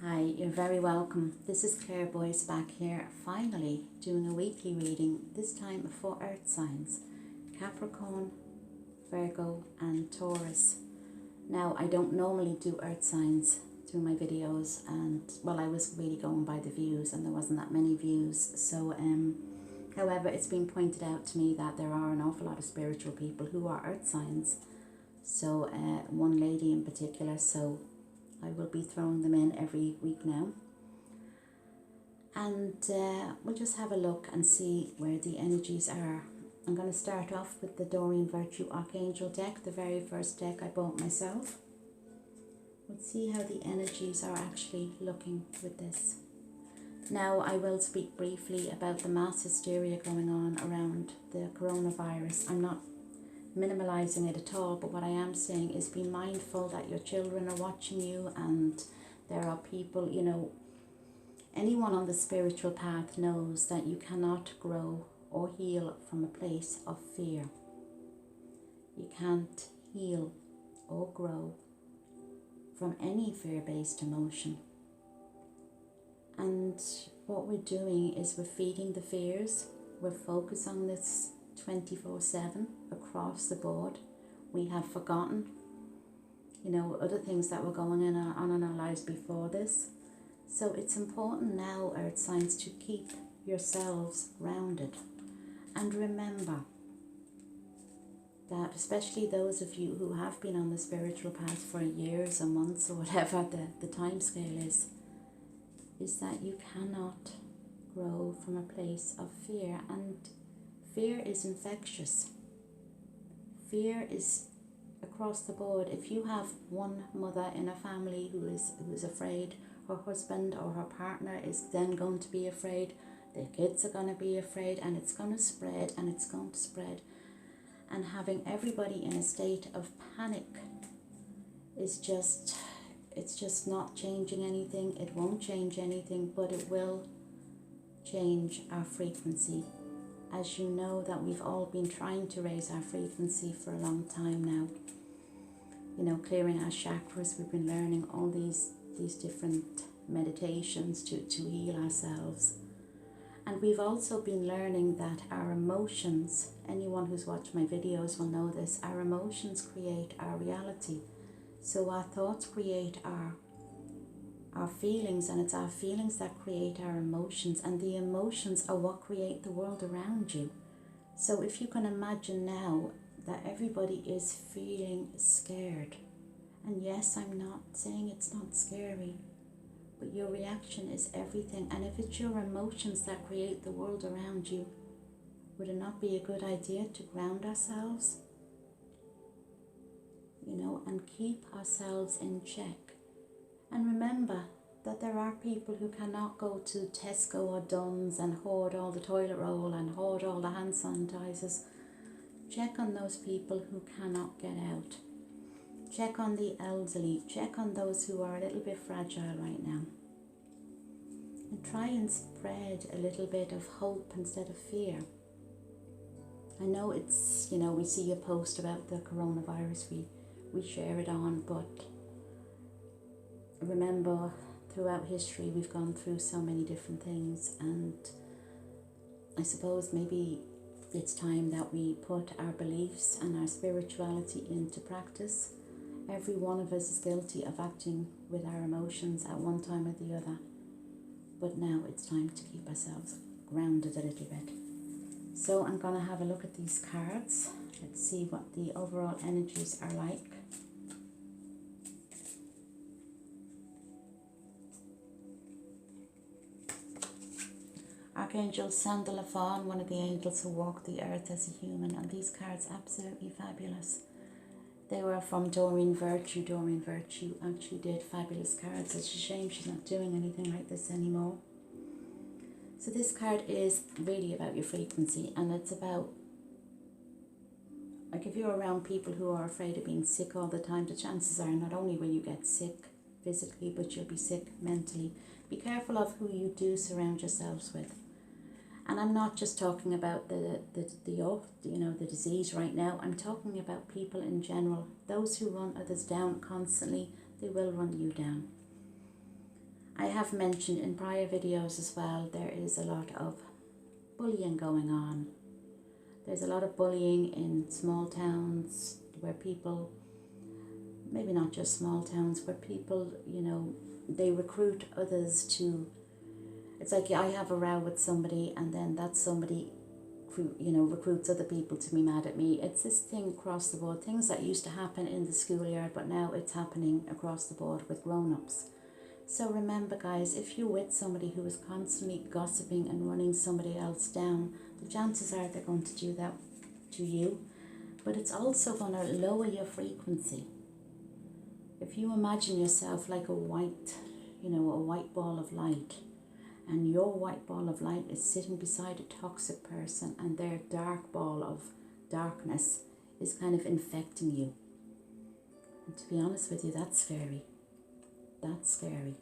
Hi, you're very welcome. This is Claire Boyce back here, finally doing a weekly reading, this time for Earth signs, Capricorn, Virgo and Taurus. Now, I don't normally do Earth signs through my videos and, well, I was really going by the views and there wasn't that many views. So, however, it's been pointed out to me that there are an awful lot of spiritual people who are Earth signs. So, one lady in particular, so I will be throwing them in every week now. And we'll just have a look and see where the energies are. I'm going to start off with the Doreen Virtue Archangel deck, the very first deck I bought myself. We'll see how the energies are actually looking with this. Now, I will speak briefly about the mass hysteria going on around the coronavirus. I'm not minimalizing it at all, but what I am saying is be mindful that your children are watching you, and there are people, anyone on the spiritual path knows that you cannot grow or heal from a place of fear. You can't heal or grow from any fear-based emotion. And what we're doing is we're feeding the fears. We're focused on this 24/7 across the board. We have forgotten, other things that were going on in our lives before this. So it's important now, Earth signs, to keep yourselves grounded. And remember that, especially those of you who have been on the spiritual path for years or months or whatever the time scale is that you cannot grow from a place of fear. And fear is infectious. Fear is across the board. If you have one mother in a family who is afraid, her husband or her partner is then going to be afraid, the kids are going to be afraid, and it's going to spread and it's going to spread. And having everybody in a state of panic is it's just not changing anything. It won't change anything, but it will change our frequency. As you know, that we've all been trying to raise our frequency for a long time now. Clearing our chakras. We've been learning all these different meditations to heal ourselves. And we've also been learning that our emotions, anyone who's watched my videos will know this, our emotions create our reality. So our thoughts create our feelings, and it's our feelings that create our emotions, and the emotions are what create the world around you. So if you can imagine now that everybody is feeling scared, and yes, I'm not saying it's not scary, but your reaction is everything. And if it's your emotions that create the world around you, would it not be a good idea to ground ourselves? And keep ourselves in check. And remember that there are people who cannot go to Tesco or Dunn's and hoard all the toilet roll and hoard all the hand sanitizers. Check on those people who cannot get out. Check on the elderly. Check on those who are a little bit fragile right now. And try and spread a little bit of hope instead of fear. I know it's, we see a post about the coronavirus, we share it on, but remember, throughout history we've gone through so many different things, and I suppose maybe it's time that we put our beliefs and our spirituality into practice. Every one of us is guilty of acting with our emotions at one time or the other, but now it's time to keep ourselves grounded a little bit. So I'm going to have a look at these cards. Let's see what the overall energies are like. Archangel Sandalphon, one of the angels who walk the earth as a human, and these cards absolutely fabulous. They were from Doreen Virtue. Doreen Virtue actually did fabulous cards. It's a shame she's not doing anything like this anymore. So this card is really about your frequency, and it's about, like, if you're around people who are afraid of being sick all the time, the chances are not only will you get sick physically, but you'll be sick mentally. Be careful of who you do surround yourselves with. And I'm not just talking about the disease right now. I'm talking about people in general. Those who run others down constantly, they will run you down. I have mentioned in prior videos as well, there is a lot of bullying going on. There's a lot of bullying in small towns where people, maybe not just small towns, where people, you know, they recruit others to, it's like I have a row with somebody and then that somebody, you know, recruits other people to be mad at me. It's this thing across the board, things that used to happen in the schoolyard, but now it's happening across the board with grown-ups. So remember guys, if you're with somebody who is constantly gossiping and running somebody else down, the chances are they're going to do that to you, but it's also going to lower your frequency. If you imagine yourself like a white, you know, a white ball of light, and your white ball of light is sitting beside a toxic person and their dark ball of darkness is kind of infecting you. And to be honest with you, that's scary. That's scary.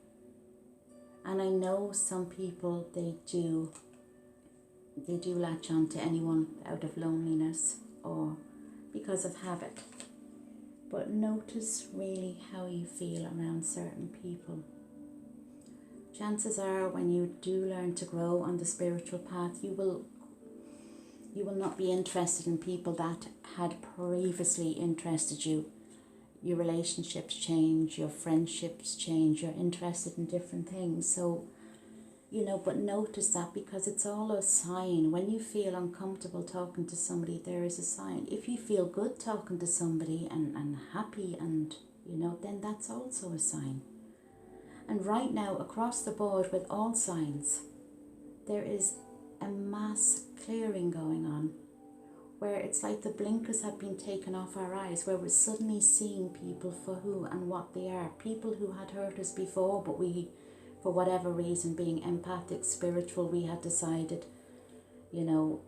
And I know some people, they do latch on to anyone out of loneliness or because of habit. But notice really how you feel around certain people. Chances are when you do learn to grow on the spiritual path, you will not be interested in people that had previously interested you. Your relationships change, your friendships change, you're interested in different things. So, you know, but notice that because it's all a sign. When you feel uncomfortable talking to somebody, there is a sign. If you feel good talking to somebody and happy and, you know, then that's also a sign. And right now, across the board with all signs, there is a mass clearing going on, where it's like the blinkers have been taken off our eyes, where we're suddenly seeing people for who and what they are. People who had hurt us before, but we, for whatever reason, being empathic, spiritual, we had decided, you know,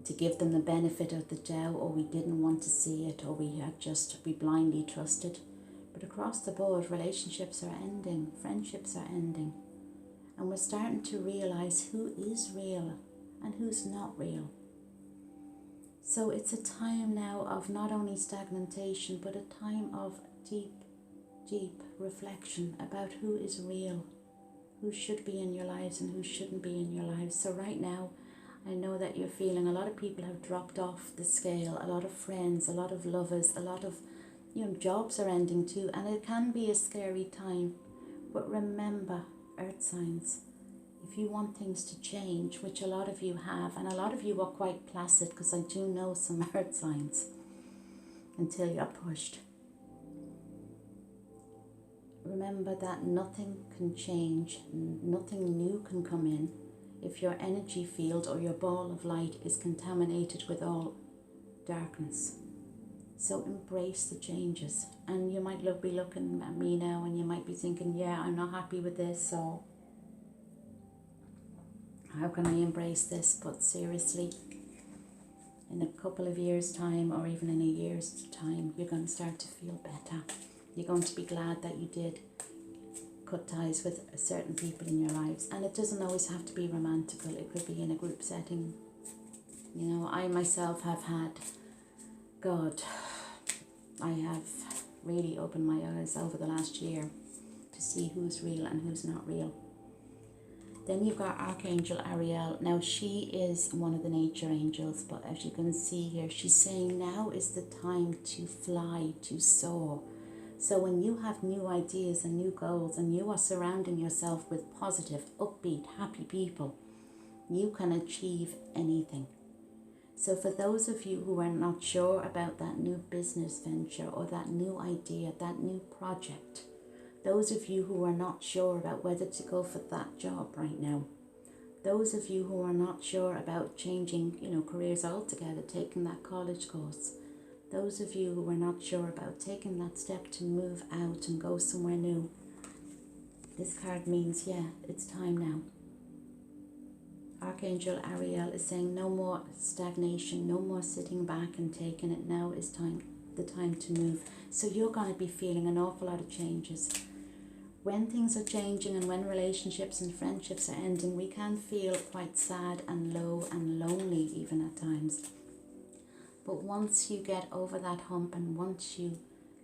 to give them the benefit of the doubt, or we didn't want to see it, or we blindly trusted. But across the board, relationships are ending, friendships are ending, and we're starting to realize who is real and who's not real. So it's a time now of not only stagnation, but a time of deep reflection about who is real, who should be in your lives and who shouldn't be in your lives. So right now, I know that you're feeling a lot of people have dropped off the scale, a lot of friends, a lot of lovers, a lot of, you know, jobs are ending too, and it can be a scary time. But remember, earth signs, if you want things to change, which a lot of you have, and a lot of you are quite placid, because I do know some earth signs, until you're pushed. Remember that nothing can change, nothing new can come in if your energy field or your ball of light is contaminated with all darkness. So embrace the changes. And you might be looking at me now and you might be thinking, yeah, I'm not happy with this, so how can I embrace this? But seriously, in a couple of years' time, or even in a year's time, you're going to start to feel better. You're going to be glad that you did cut ties with certain people in your lives. And it doesn't always have to be romantical. It could be in a group setting. You know, I myself have had, God, I have really opened my eyes over the last year to see who's real and who's not real. Then you've got Archangel Ariel. Now she is one of the nature angels, but as you can see here, she's saying now is the time to fly, to soar. So when you have new ideas and new goals and you are surrounding yourself with positive, upbeat, happy people, you can achieve anything. So for those of you who are not sure about that new business venture or that new idea, that new project, those of you who are not sure about whether to go for that job right now, those of you who are not sure about changing, you know, careers altogether, taking that college course, those of you who are not sure about taking that step to move out and go somewhere new, this card means, yeah, it's time now. Archangel Ariel is saying no more stagnation, no more sitting back and taking it. Now is the time to move. So you're going to be feeling an awful lot of changes. When things are changing and when relationships and friendships are ending, we can feel quite sad and low and lonely even at times. But once you get over that hump and once you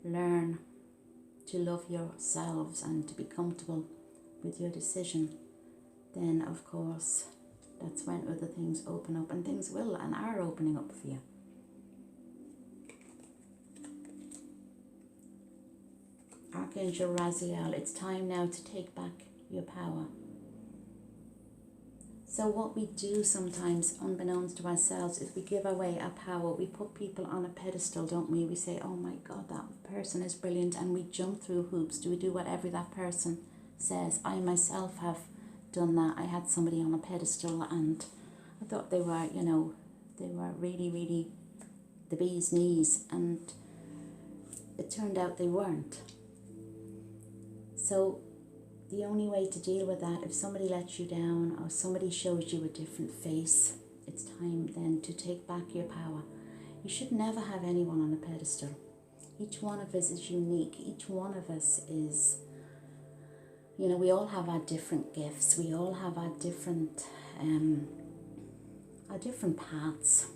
learn to love yourselves and to be comfortable with your decision, then of course that's when other things open up, and things will and are opening up for you. Archangel Raziel, it's time now to take back your power. So what we do sometimes, unbeknownst to ourselves, is we give away our power. We put people on a pedestal, don't we? We say, oh my God, that person is brilliant, and we jump through hoops. Do we do whatever that person says? I myself have done that. I had somebody on a pedestal and I thought they were, they were really, really the bee's knees, and it turned out they weren't. So the only way to deal with that, if somebody lets you down or somebody shows you a different face, it's time then to take back your power. You should never have anyone on a pedestal. Each one of us is unique. Each one of us is, we all have our different gifts. We all have our different paths.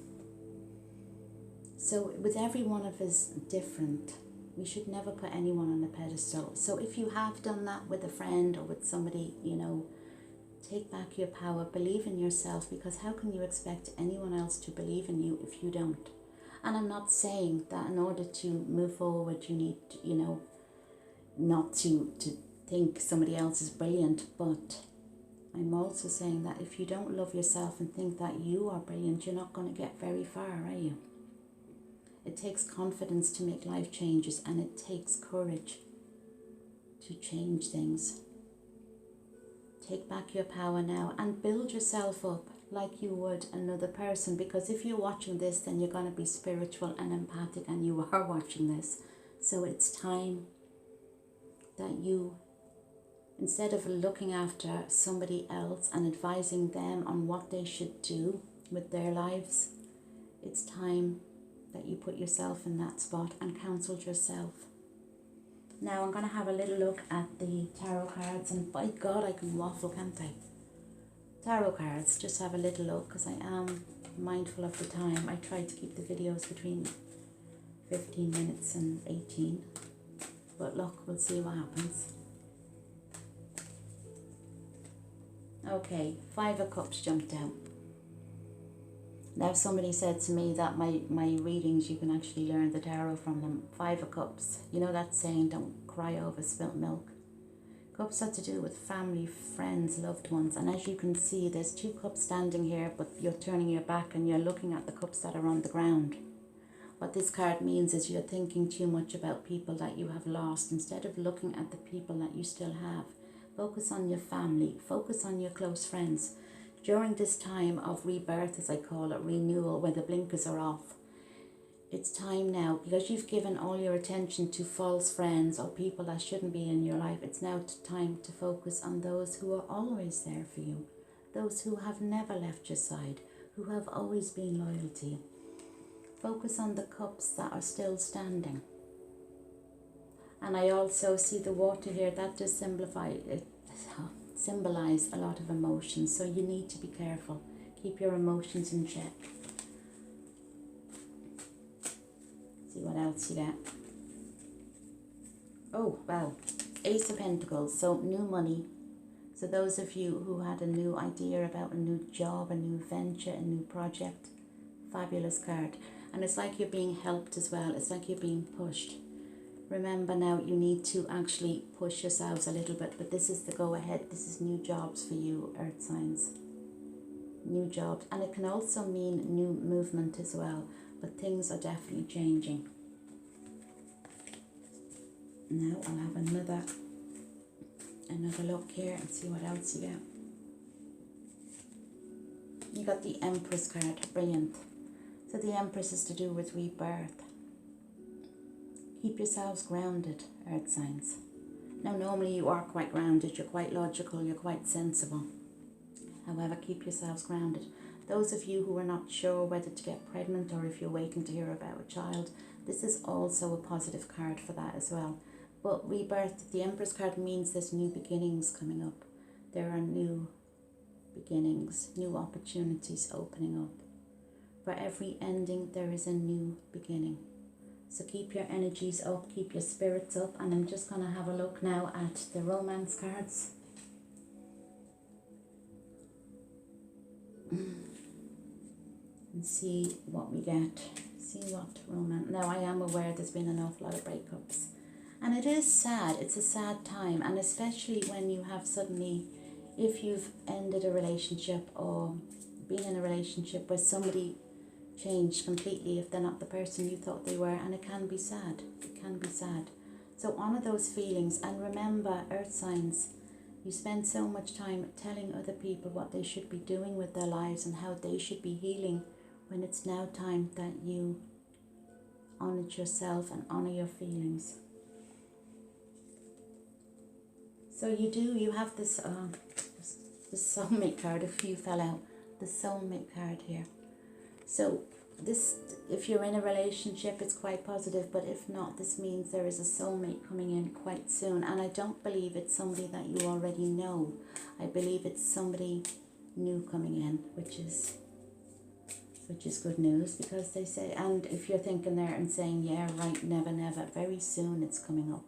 So with every one of us different, we should never put anyone on a pedestal. So if you have done that with a friend or with somebody, take back your power, believe in yourself, because how can you expect anyone else to believe in you if you don't? And I'm not saying that in order to move forward, you need, not to think somebody else is brilliant, but I'm also saying that if you don't love yourself and think that you are brilliant, you're not going to get very far, are you? It takes confidence to make life changes, and it takes courage to change things. Take back your power now and build yourself up like you would another person, because if you're watching this, then you're going to be spiritual and empathic, and you are watching this. So it's time that you, instead of looking after somebody else and advising them on what they should do with their lives, it's time that you put yourself in that spot and counsel yourself. Now I'm going to have a little look at the tarot cards, and by God I can waffle, can't I? Tarot cards, just have a little look, because I am mindful of the time. I try to keep the videos between 15 minutes and 18, but look, we'll see what happens. Okay, 5 of Cups jumped out. Now somebody said to me that my readings, you can actually learn the tarot from them. 5 of Cups. You know that saying, don't cry over spilt milk. Cups are to do with family, friends, loved ones. And as you can see, there's 2 cups standing here, but you're turning your back and you're looking at the cups that are on the ground. What this card means is you're thinking too much about people that you have lost instead of looking at the people that you still have. Focus on your family. Focus on your close friends. During this time of rebirth, as I call it, renewal, where the blinkers are off, it's time now, because you've given all your attention to false friends or people that shouldn't be in your life. It's now time to focus on those who are always there for you, those who have never left your side, who have always been loyal to you. Focus on the cups that are still standing. And I also see the water here. That does symbolize a lot of emotions, so you need to be careful. Keep your emotions in check. See what else you get. Oh wow, Ace of Pentacles, so new money. So those of you who had a new idea about a new job, a new venture, a new project, fabulous card. And it's like you're being helped as well. It's like you're being pushed. Remember now, you need to actually push yourselves a little bit, but this is the go ahead. This is new jobs for you, earth signs. New jobs. And it can also mean new movement as well, but things are definitely changing. Now I'll have another look here and see what else you get. You got the Empress card, brilliant. So the Empress is to do with rebirth. Keep yourselves grounded, earth signs. Now normally you are quite grounded, you're quite logical, you're quite sensible. However, keep yourselves grounded. Those of you who are not sure whether to get pregnant or if you're waiting to hear about a child, this is also a positive card for that as well. But rebirth, the Empress card means there's new beginnings coming up. There are new beginnings, new opportunities opening up. For every ending, there is a new beginning. So keep your energies up, keep your spirits up, and I'm just going to have a look now at the romance cards. and see what we get. See what romance. Now, I am aware there's been an awful lot of breakups. And it is sad. It's a sad time. And especially when you have suddenly, if you've ended a relationship or been in a relationship where somebody changed completely, if they're not the person you thought they were, and it can be sad. It can be sad. So honour those feelings, and remember, earth signs, you spend so much time telling other people what they should be doing with their lives and how they should be healing, when it's now time that you honour yourself and honour your feelings. So you have this soulmate card. If you fell out, the soulmate card here. So this, if you're in a relationship, it's quite positive, but if not, this means there is a soulmate coming in quite soon. And I don't believe it's somebody that you already know. I believe it's somebody new coming in, which is good news, because they say, and if you're thinking there and saying, yeah, right, never, never, very soon it's coming up.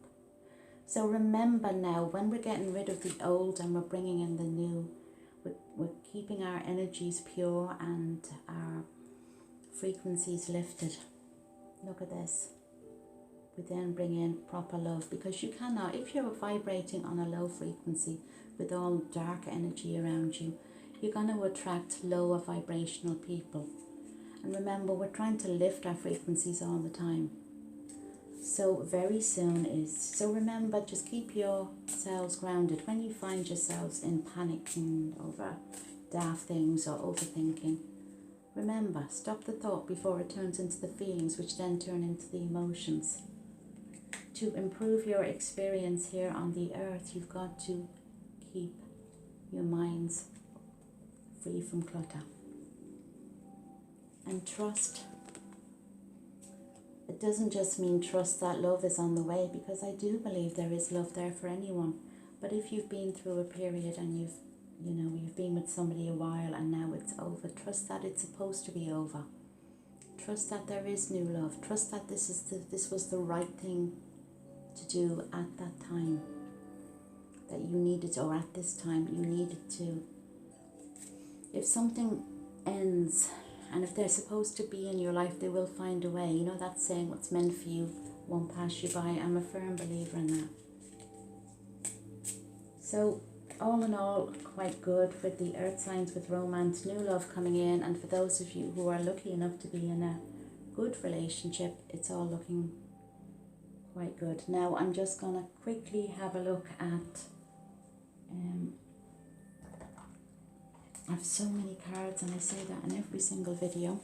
So remember now, when we're getting rid of the old and we're bringing in the new, we're keeping our energies pure and our frequencies lifted. Look at this. We then bring in proper love, because you cannot, if you're vibrating on a low frequency with all dark energy around you, you're going to attract lower vibrational people. And remember, we're trying to lift our frequencies all the time. So very soon is, so remember, just keep yourselves grounded. When you find yourselves in panicking over daft things or overthinking, remember, stop the thought before it turns into the feelings, which then turn into the emotions. To improve your experience here on the earth, you've got to keep your minds free from clutter. And trust. It doesn't just mean trust that love is on the way, because I do believe there is love there for anyone. But if you've been through a period and you've been with somebody a while and now it's over, trust that it's supposed to be over. Trust that there is new love. Trust that this was the right thing to do at that time that you needed, or at this time you needed to. If something ends, and if they're supposed to be in your life, they will find a way. You know that saying, what's meant for you won't pass you by. I'm a firm believer in that. So all in all, quite good with the earth signs, with romance, new love coming in. And for those of you who are lucky enough to be in a good relationship, it's all looking quite good. Now I'm just going to quickly have a look at I have so many cards, and I say that in every single video.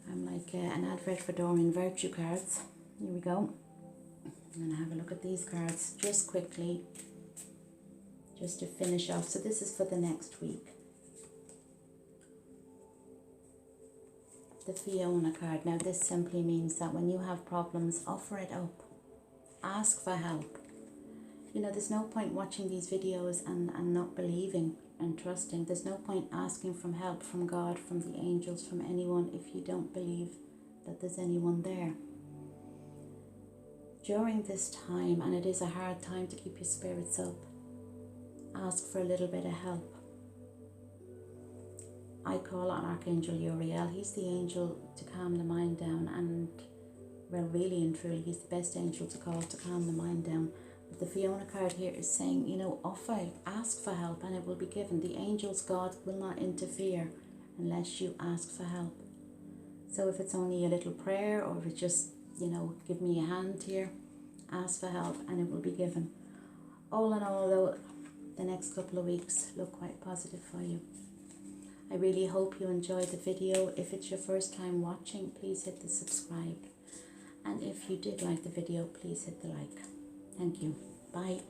I'm like an advert for Dorian Virtue cards. Here we go. I'm going to have a look at these cards just quickly, just to finish off. So this is for the next week. The Fiona card. Now this simply means that when you have problems, offer it up. Ask for help. You know, there's no point watching these videos and not believing and trusting. There's no point asking for help from God, from the angels, from anyone, if you don't believe that there's anyone there. During this time, and it is a hard time to keep your spirits up, ask for a little bit of help. I call on Archangel Uriel. He's the angel to calm the mind down, and well, really and truly, he's the best angel to call to calm the mind down. But the Fiona card here is saying, you know, ask for help and it will be given. The angels, God, will not interfere unless you ask for help. So if it's only a little prayer, or if it's just, you know, give me a hand here, ask for help and it will be given. All in all, though, the next couple of weeks look quite positive for you. I really hope you enjoyed the video. If it's your first time watching, please hit the subscribe. And if you did like the video, please hit the like. Thank you. Bye.